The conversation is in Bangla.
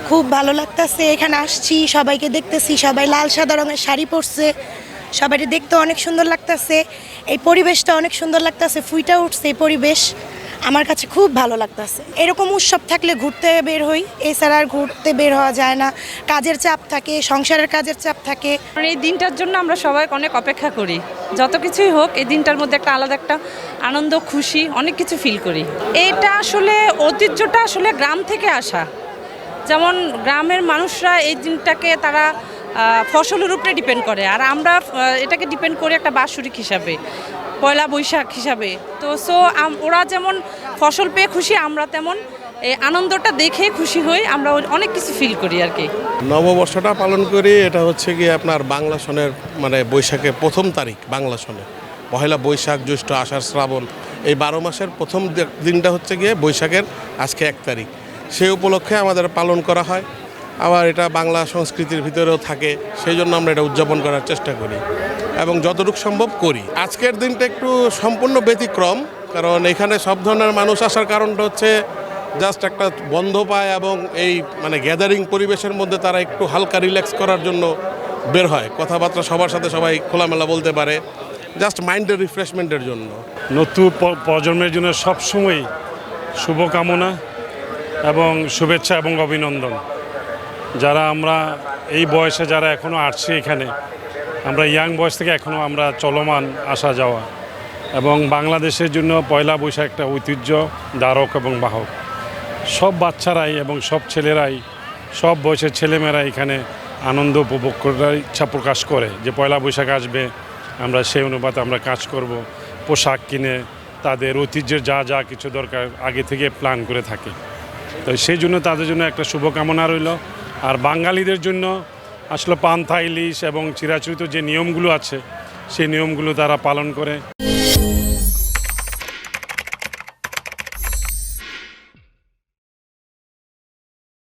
খুব ভালো লাগতেছে, এখানে আসছি, সবাইকে দেখতেছি, সবাই লাল সাদা রঙের শাড়ি পরছে, সবাইকে দেখতে অনেক সুন্দর লাগতেছে। এই পরিবেশটা অনেক সুন্দর লাগতেছে, ফুইটা উঠছে এই পরিবেশ, আমার কাছে খুব ভালো লাগতেছে। এরকম উৎসব থাকলে ঘুরতে বের হই, এছাড়া আর ঘুরতে বের হওয়া যায় না, কাজের চাপ থাকে, সংসারের কাজের চাপ থাকে। এই দিনটার জন্য আমরা সবাই অনেক অপেক্ষা করি, যত কিছুই হোক এই দিনটার মধ্যে একটা আলাদা একটা আনন্দ, খুশি, অনেক কিছু ফিল করি। এইটা আসলে ঐতিহ্যটা আসলে গ্রাম থেকে আসা, যেমন গ্রামের মানুষরা এই দিনটাকে তারা ফসলের উপরে ডিপেন্ড করে, আর আমরা এটাকে ডিপেন্ড করি একটা বাৎসরিক হিসাবে, পয়লা বৈশাখ হিসাবে। তো ওরা যেমন ফসল পেয়ে খুশি, আমরা তেমন এই আনন্দটা দেখে খুশি হই, আমরা অনেক কিছু ফিল করি আর কি। নববর্ষটা পালন করি, এটা হচ্ছে কি আপনার বাংলা সনের মানে বৈশাখের প্রথম তারিখ, বাংলা সনে পহেলা বৈশাখ, জ্যৈষ্ঠ, আষাঢ়, শ্রাবণ, এই 12 মাসের প্রথম দিনটা হচ্ছে গিয়ে বৈশাখের আজকে 1 তারিখ। সেই উপলক্ষে আমাদের পালন করা হয়, আবার এটা বাংলা সংস্কৃতির ভিতরেও থাকে, সেই জন্য আমরা এটা উদযাপন করার চেষ্টা করি এবং যতটুকু সম্ভব করি। আজকের দিনটা একটু সম্পূর্ণ ব্যতিক্রম, কারণ এখানে সব ধরনের মানুষ আসার কারণটা হচ্ছে জাস্ট একটা বন্ধ পায় এবং এই মানে গ্যাদারিং পরিবেশের মধ্যে তারা একটু হালকা রিল্যাক্স করার জন্য বের হয়, কথাবার্তা সবার সাথে সবাই খোলামেলা বলতে পারে, জাস্ট মাইন্ডের রিফ্রেশমেন্টের জন্য। নতুন প্রজন্মের জন্য সবসময় শুভকামনা এবং শুভেচ্ছা এবং অভিনন্দন। যারা আমরা এই বয়সে যারা এখনও আসছি এখানে, আমরা ইয়াং বয়স থেকে এখনও আমরা চলমান আসা যাওয়া, এবং বাংলাদেশের জন্য পয়লা বৈশাখ একটা ঐতিহ্য ধারক এবং বাহক। সব বাচ্চারাই এবং সব ছেলেরাই, সব বয়সের ছেলেমেয়েরা এখানে আনন্দ উপভোগ করার ইচ্ছা প্রকাশ করে যে পয়লা বৈশাখ আসবে, আমরা সেই অনুপাতে আমরা কাজ করব, পোশাক কিনে তাদের ঐতিহ্যের যা যা কিছু দরকার আগে থেকে প্ল্যান করে থাকে। তো সেই জন্য তাদের জন্য একটা শুভকামনা রইল। আর বাঙালিদের জন্য আসলে পান্থা, ইলিশ এবং চিরাচরিত যে নিয়মগুলো আছে সেই নিয়মগুলো তারা পালন করে।